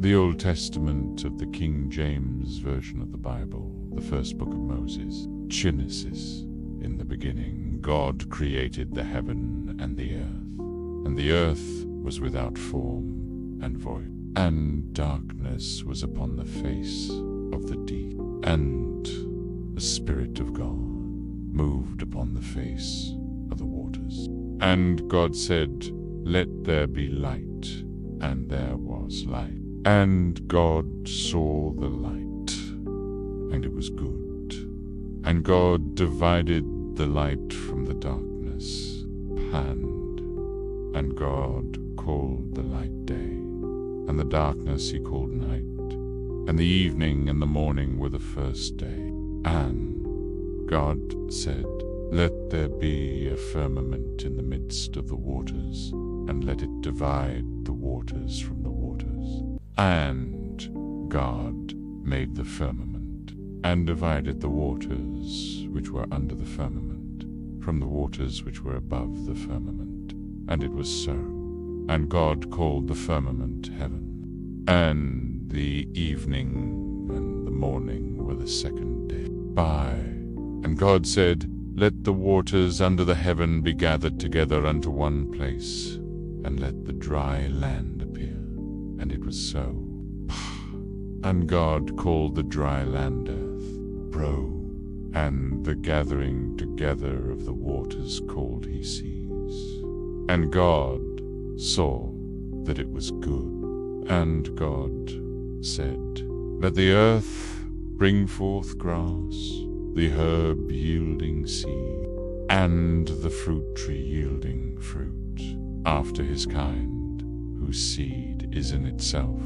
The Old Testament of the King James Version of the Bible, the first book of Moses, Genesis. In the beginning, God created the heaven and the earth was without form and void, and darkness was upon the face of the deep, and the Spirit of God moved upon the face of the waters. And God said, "Let there be light," and there was light. And God saw the light, and it was good. And God divided the light from the darkness, and God called the light day, and the darkness he called night. And the evening and the morning were the first day. And God said, "Let there be a firmament in the midst of the waters, and let it divide the waters from the waters." And God made the firmament, and divided the waters which were under the firmament from the waters which were above the firmament. And it was so. And God called the firmament heaven. And the evening and the morning were the second day. And God said, "Let the waters under the heaven be gathered together unto one place, and let the dry land appear." And it was so. And God called the dry land earth, and the gathering together of the waters called he seas. And God saw that it was good. And God said, "Let the earth bring forth grass, the herb yielding seed, and the fruit tree yielding fruit, after his kind, whose seed is in itself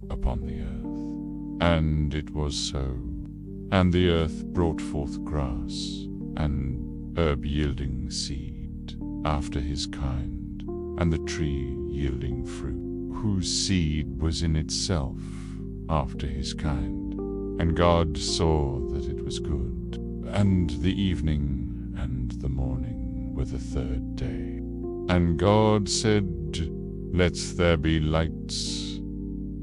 upon the earth." And it was so. And the earth brought forth grass, and herb yielding seed, after his kind, and the tree yielding fruit, whose seed was in itself after his kind. And God saw that it was good. And the evening and the morning were the third day. And God said, "Let there be lights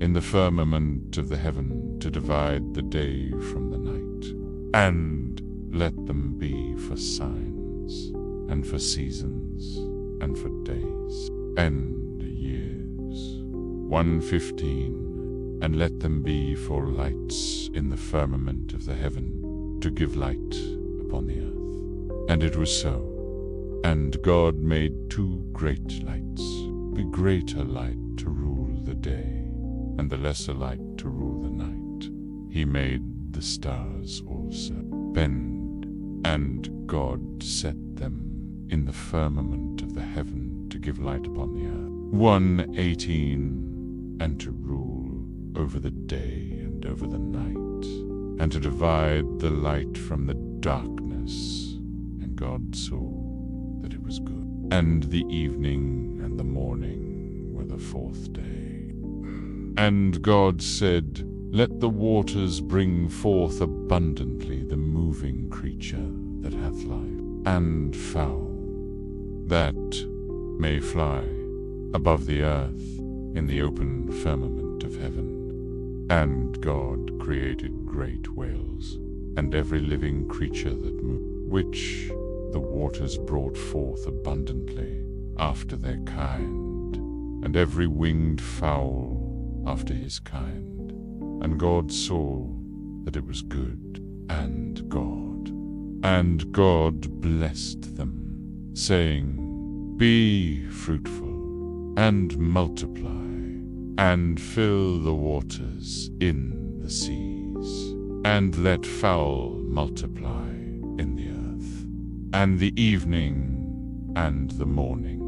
in the firmament of the heaven to divide the day from the night, and let them be for signs, and for seasons, and for days, and years. 1:15. And let them be for lights in the firmament of the heaven, to give light upon the earth." And it was so. And God made 2 great lights, the greater light to rule the day, and the lesser light to rule the night. He made the stars also. And God set them in the firmament of the heaven to give light upon the earth. 1:18. And to rule over the day and over the night, and to divide the light from the darkness. And God saw that it was good. And the evening and the morning were the 4th day. And God said, "Let the waters bring forth abundantly the moving creature that hath life, and fowl that may fly above the earth in the open firmament of heaven." And God created great whales, and every living creature that moved, which the waters brought forth abundantly after their kind, and every winged fowl after his kind. And God saw that it was good. And God blessed them, saying, "Be fruitful, and multiply, and fill the waters in the seas, and let fowl multiply in the earth." And the evening and the morning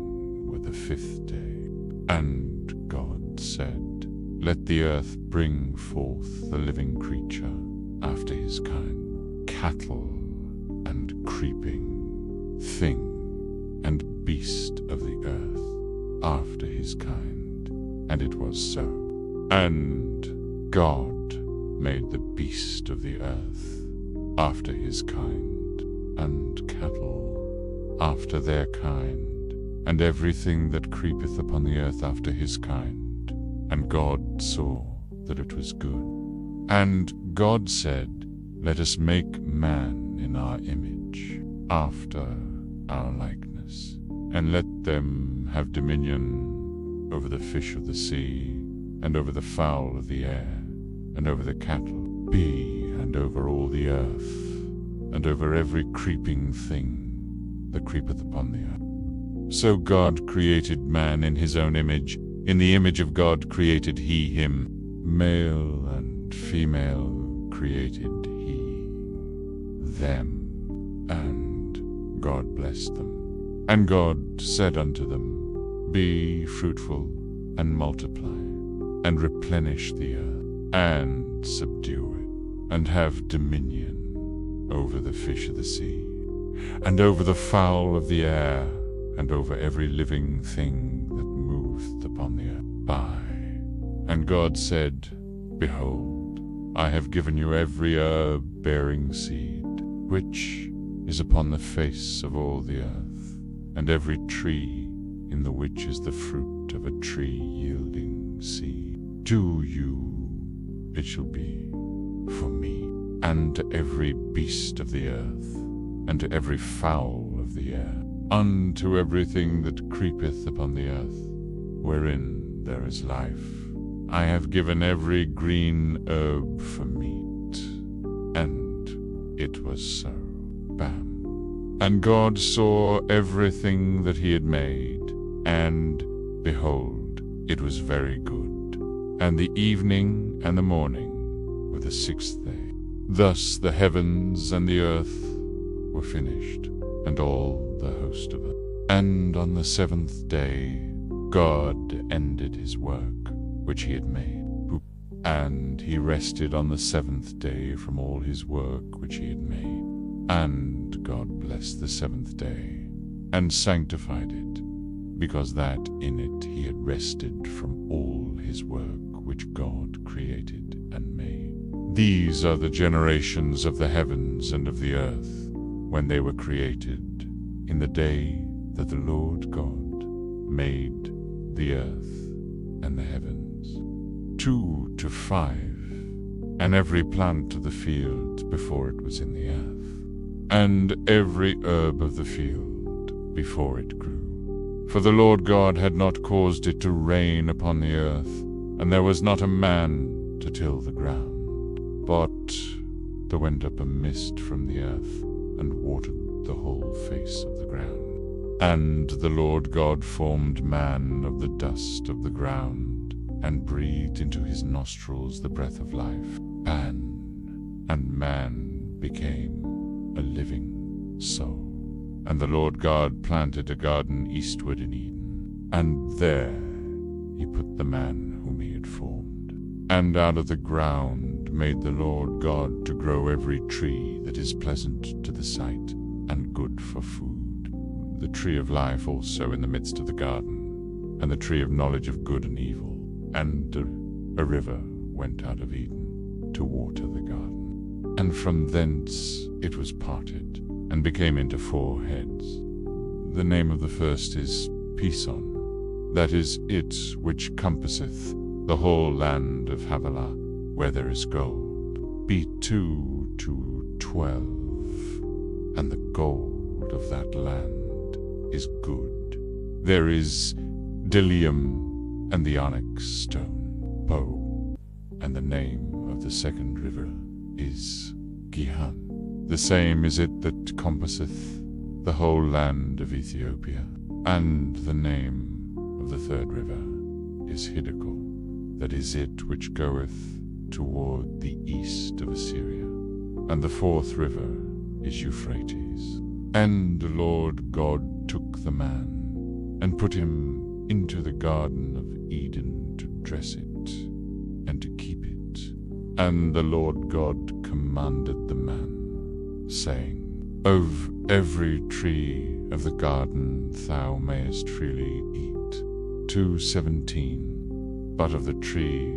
were the 5th day. And God said, "Let the earth bring forth the living creature after his kind, cattle and creeping thing, and beast of the earth after his kind." And it was so. And God made the beast of the earth after his kind, and cattle after their kind, and everything that creepeth upon the earth after his kind. And God saw that it was good. And God said, "Let us make man in our image, after our likeness, and let them have dominion over the fish of the sea, and over the fowl of the air, and over the cattle, and over all the earth, and over every creeping thing that creepeth upon the earth." So God created man in his own image. In the image of God created he him. Male and female created he them. And God blessed them. And God said unto them, "Be fruitful, and multiply, and replenish the earth, and subdue it, and have dominion over the fish of the sea, and over the fowl of the air, and over every living thing that moveth upon the earth." And God said, "Behold, I have given you every herb bearing seed, which is upon the face of all the earth, and every tree in the which is the fruit of a tree yielding seed. To you it shall be for meat, and to every beast of the earth, and to every fowl of the air, unto everything that creepeth upon the earth, wherein there is life. I have given every green herb for meat." And it was so. Bam. And God saw everything that he had made, and behold, it was very good. And the evening and the morning were the sixth day. Thus the heavens and the earth were finished, and all the host of it. And on the seventh day God ended his work which he had made, and he rested on the seventh day from all his work which he had made. And God blessed the seventh day, and sanctified it, because that in it he had rested from all his work which God created and made. These are the generations of the heavens and of the earth, when they were created, in the day that the Lord God made the earth and the heavens. 2 to 5, and every plant of the field before it was in the earth, and every herb of the field before it grew. For the Lord God had not caused it to rain upon the earth, and there was not a man to till the ground. But there went up a mist from the earth, and watered the whole face of the ground. And the Lord God formed man of the dust of the ground, and breathed into his nostrils the breath of life, and man became a living soul. And the Lord God planted a garden eastward in Eden, and there he put the man whom he had formed. And out of the ground made the Lord God to grow every tree that is pleasant to the sight, and good for food, the tree of life also in the midst of the garden, and the tree of knowledge of good and evil. And a river went out of Eden to water the garden. And from thence it was parted, and became into 4 heads. The name of the first is Pison, that is it which compasseth the whole land of Havilah, where there is gold. B2 to 12, and the gold of that land is good. There is bdellium, and the onyx stone, bow, and the name of the second river is Gihon. The same is it that compasseth the whole land of Ethiopia. And the name of the third river is Hiddekel, that is it which goeth toward the east of Assyria. And the fourth river is Euphrates. And the Lord God took the man, and put him into the garden of Eden to dress it, and to keep it. And the Lord God commanded the man, saying, Of every tree of the garden thou mayest freely eat. 2:17. But of the tree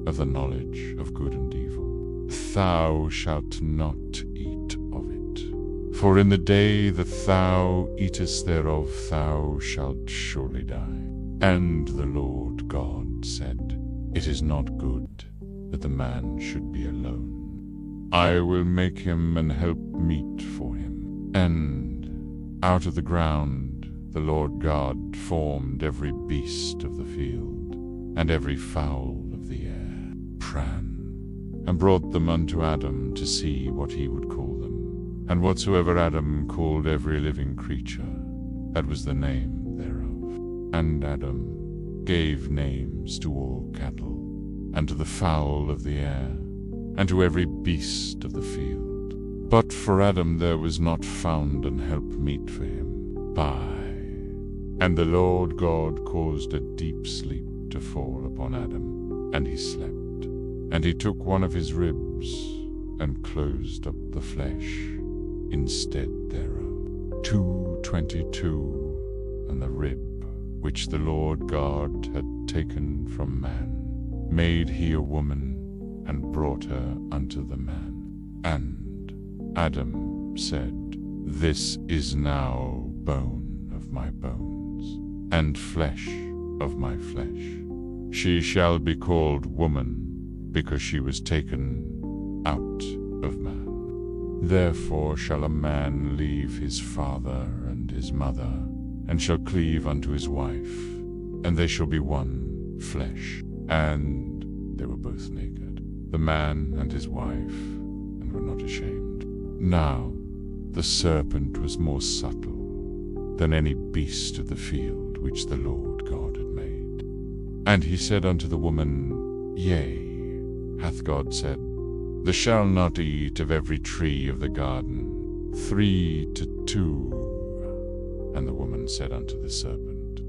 of the knowledge of good and evil thou shalt not eat of it. For in the day that thou eatest thereof thou shalt surely die. And the Lord God said, It is not good that the man should be alone. I will make him an helpmeet for him. And out of the ground the Lord God formed every beast of the field, and every fowl of the air, and brought them unto Adam to see what he would call them. And whatsoever Adam called every living creature, that was the name thereof. And Adam gave names to all cattle, and to the fowl of the air, and to every beast of the field. But for Adam there was not found an helpmeet for him. And the Lord God caused a deep sleep to fall upon Adam, and he slept. And he took one of his ribs, and closed up the flesh instead thereof. 2:22. And the rib which the Lord God had taken from man made he a woman, and brought her unto the man. And Adam said, This is now bone of my bones, and flesh of my flesh. She shall be called woman, because she was taken out of man. Therefore shall a man leave his father and his mother, and shall cleave unto his wife, and they shall be one flesh. And they were both naked, the man and his wife, and were not ashamed. Now the serpent was more subtle than any beast of the field which the Lord God had made. And he said unto the woman, Yea, hath God said, Thou shalt not eat of every tree of the garden. 3:2. And the woman said unto the serpent,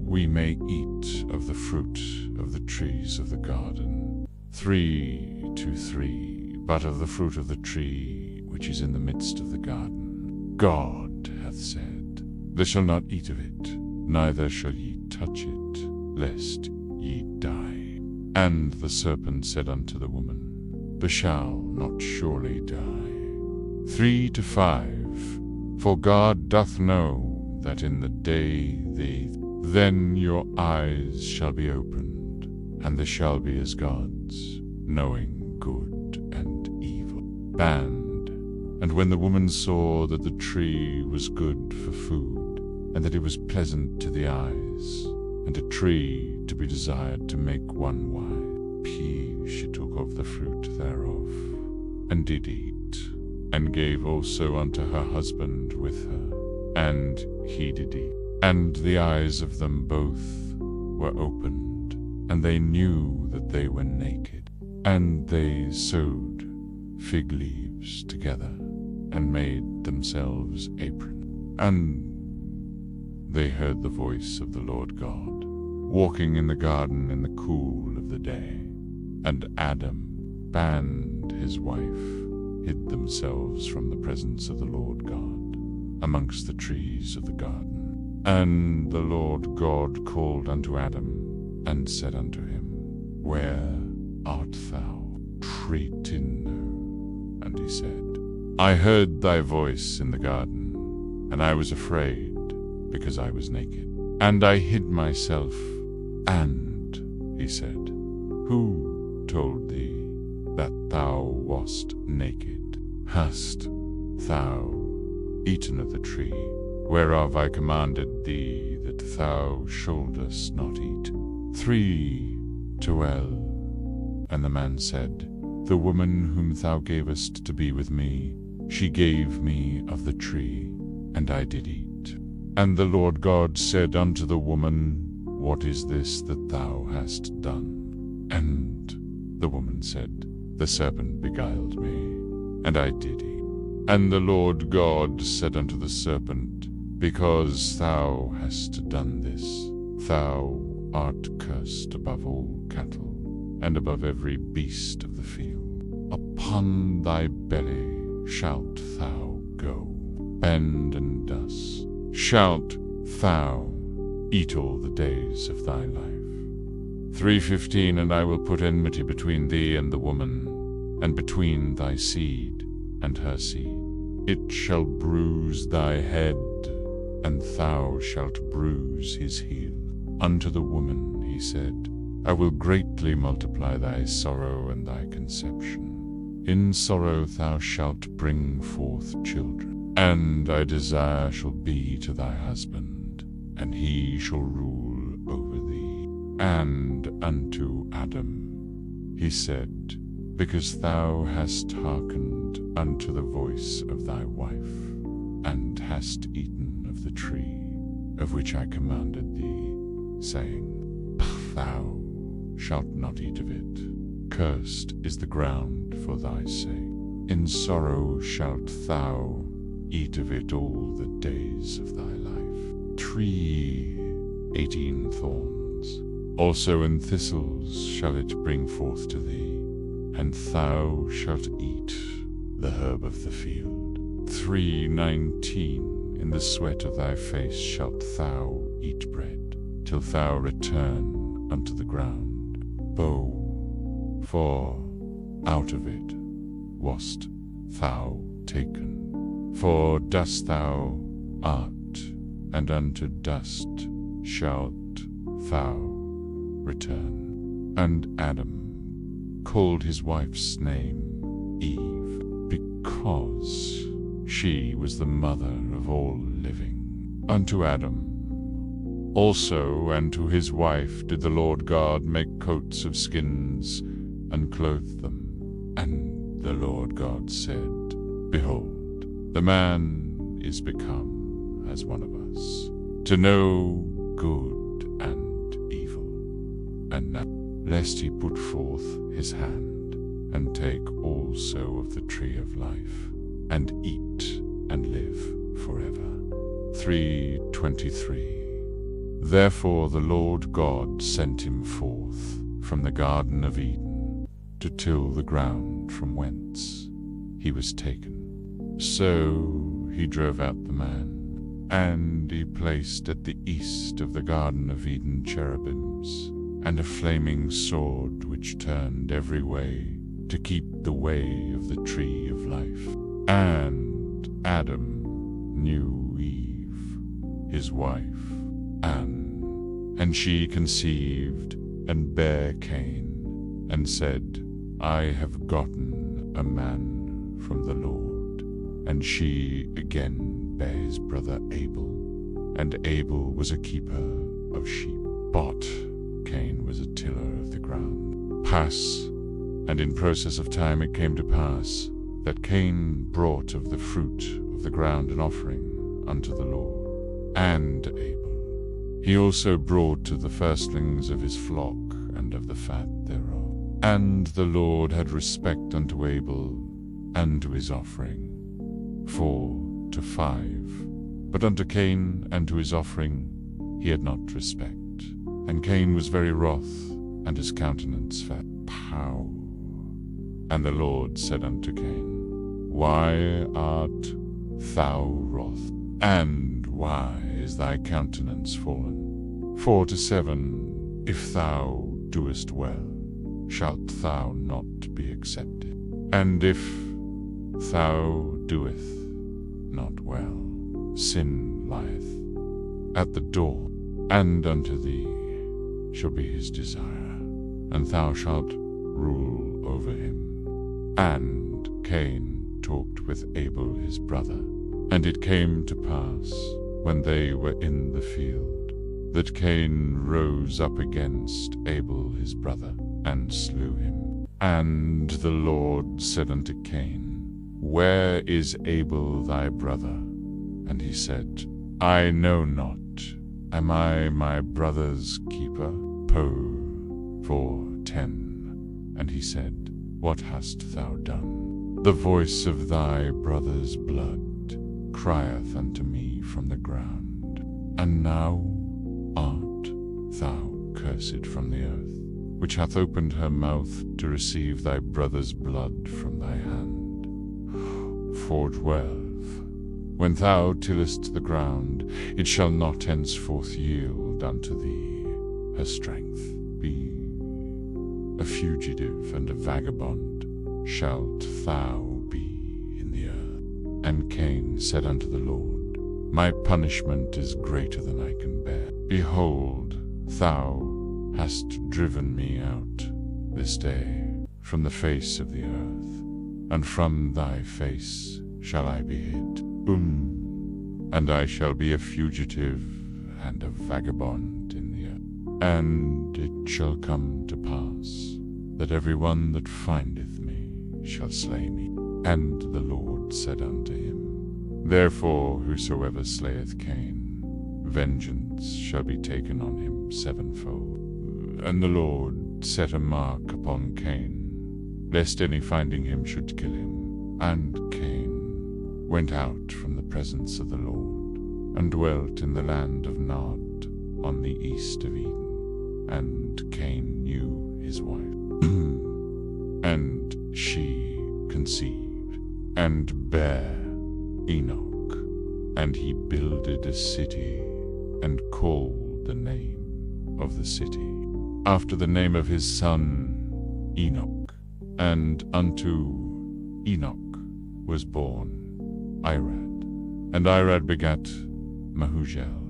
We may eat of the fruit of the trees of the garden. 3:3. But of the fruit of the tree which is in the midst of the garden, God hath said, Thou shalt not eat of it, neither shall ye touch it, lest ye die. And the serpent said unto the woman, Thou shalt not surely die. 3:5. For God doth know that in the day then your eyes shall be opened, and they shall be as gods, knowing good and evil. And when the woman saw that the tree was good for food, and that it was pleasant to the eyes, and a tree to be desired to make one wise, she took of the fruit thereof, and did eat, and gave also unto her husband with her, and he did eat. And the eyes of them both were opened, and they knew that they were naked. And they sewed fig leaves together, and made themselves aprons. And they heard the voice of the Lord God, walking in the garden in the cool of the day. And Adam and his wife hid themselves from the presence of the Lord God amongst the trees of the garden. And the Lord God called unto Adam, and said unto him, Where art thou? And he said, I heard thy voice in the garden, and I was afraid, because I was naked, and I hid myself. And he said, Who told thee that thou wast naked? Hast thou eaten of the tree whereof I commanded thee that thou shouldest not eat? 3:12. And the man said, The woman whom thou gavest to be with me, she gave me of the tree, and I did eat. And the Lord God said unto the woman, What is this that thou hast done? And the woman said, The serpent beguiled me, and I did eat. And the Lord God said unto the serpent, Because thou hast done this, thou art cursed above all cattle, and above every beast of the field. Upon thy belly shalt thou go, and dust shalt thou eat all the days of thy life. 3:15. And I will put enmity between thee and the woman, and between thy seed and her seed. It shall bruise thy head, and thou shalt bruise his heel. Unto the woman he said, I will greatly multiply thy sorrow and thy conception. In sorrow thou shalt bring forth children, and thy desire shall be to thy husband, and he shall rule over thee. And unto Adam he said, Because thou hast hearkened unto the voice of thy wife, and hast eaten of the tree of which I commanded thee, saying, Thou shalt not eat of it. Cursed is the ground for thy sake. In sorrow shalt thou eat of it all the days of thy life. Tree 18 thorns. Also in thistles shall it bring forth to thee, and thou shalt eat the herb of the field. 3:19. In the sweat of thy face shalt thou eat bread, till thou return unto the ground. For out of it wast thou taken. For dust thou art, and unto dust shalt thou return. And Adam called his wife's name Eve, because she was the mother of all living. Unto Adam also and to his wife did the Lord God make coats of skins, and clothe them. And the Lord God said, Behold, the man is become as one of us, to know good and evil. And now, lest he put forth his hand, and take also of the tree of life, and eat and live forever. 3:23. Therefore the Lord God sent him forth from the Garden of Eden to till the ground from whence he was taken. So he drove out the man, and he placed at the east of the Garden of Eden cherubims, and a flaming sword which turned every way to keep the way of the tree of life. And Adam knew Eve, his wife, and she conceived and bare Cain, and said, I have gotten a man from the Lord. And she again bare his brother Abel, and Abel was a keeper of sheep, but Cain was a tiller of the ground. And in process of time it came to pass, that Cain brought of the fruit of the ground an offering unto the Lord. And Abel, he also brought of the firstlings of his flock, and of the fat thereof. And the Lord had respect unto Abel, and to his offering, 4 to 5. But unto Cain and to his offering he had not respect. And Cain was very wroth, and his countenance fell. And the Lord said unto Cain, Why art thou wroth? And why is thy countenance fallen? 4 to 7. If thou doest well, shalt thou not be accepted? And if thou doest not well, sin lieth at the door, and unto thee shall be his desire, and thou shalt rule over him. And Cain talked with Abel his brother. And it came to pass, when they were in the field, that Cain rose up against Abel his brother, and slew him. And the Lord said unto Cain, Where is Abel thy brother? And he said, I know not. Am I my brother's keeper? 4:10. And he said, What hast thou done? The voice of thy brother's blood crieth unto me from the ground. And now art thou cursed from the earth, which hath opened her mouth to receive thy brother's blood from thy hand. 4:12. When thou tillest the ground, it shall not henceforth yield unto thee her strength. Be a fugitive and a vagabond shalt thou be in the earth. And Cain said unto the Lord, My punishment is greater than I can bear. Behold, thou hast driven me out this day from the face of the earth, and from thy face shall I be hid. And I shall be a fugitive and a vagabond in the earth. And it shall come to pass that every one that findeth me shall slay me. And the Lord said unto him, Therefore whosoever slayeth Cain, vengeance shall be taken on him sevenfold. And the Lord set a mark upon Cain, lest any finding him should kill him. And Cain went out from the presence of the Lord, and dwelt in the land of Nod on the east of Eden. And Cain knew his wife, and she conceived, and bare Enoch. And he builded a city, and called the name of the city after the name of his son Enoch. And unto Enoch was born Irad, and Irad begat Mehujael,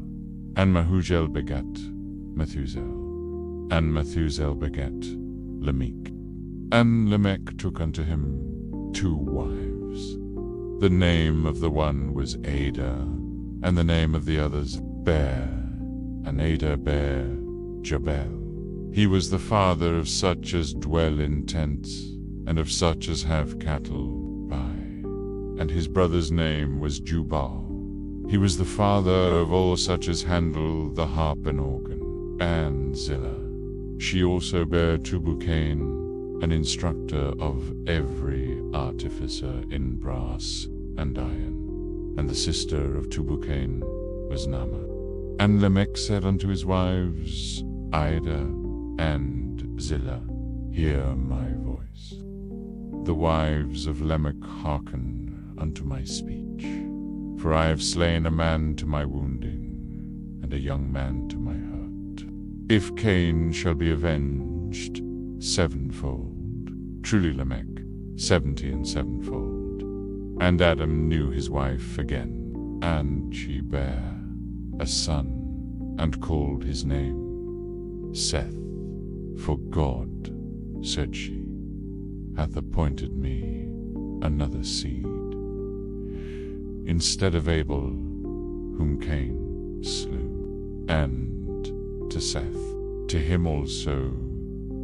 and Mehujael begat Methusael, and Methusael begat Lamech. And Lamech took unto him 2 wives. The name of the one was Ada, and the name of the others Bear. And Ada bare Jabal. He was the father of such as dwell in tents, and of such as have cattle by. And his brother's name was Jubal. He was the father of all such as handle the harp and organ. And Zillah, she also bare Tubal-Cain, an instructor of every artificer in brass and iron. And the sister of Tubal-Cain was Naamah. And Lamech said unto his wives, Ida and Zillah, Hear my voice. The wives of Lamech hearken unto my speech. For I have slain a man to my wounding, and a young man to my hurt. If Cain shall be avenged sevenfold, truly Lamech 70 and sevenfold. And Adam knew his wife again, and she bare a son, and called his name Seth. For God, said she, hath appointed me another seed, instead of Abel, whom Cain slew. And to Seth, to him also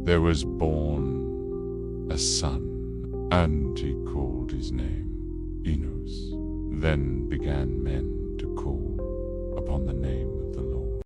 there was born a son, and he called his name Enos. Then began men to call upon the name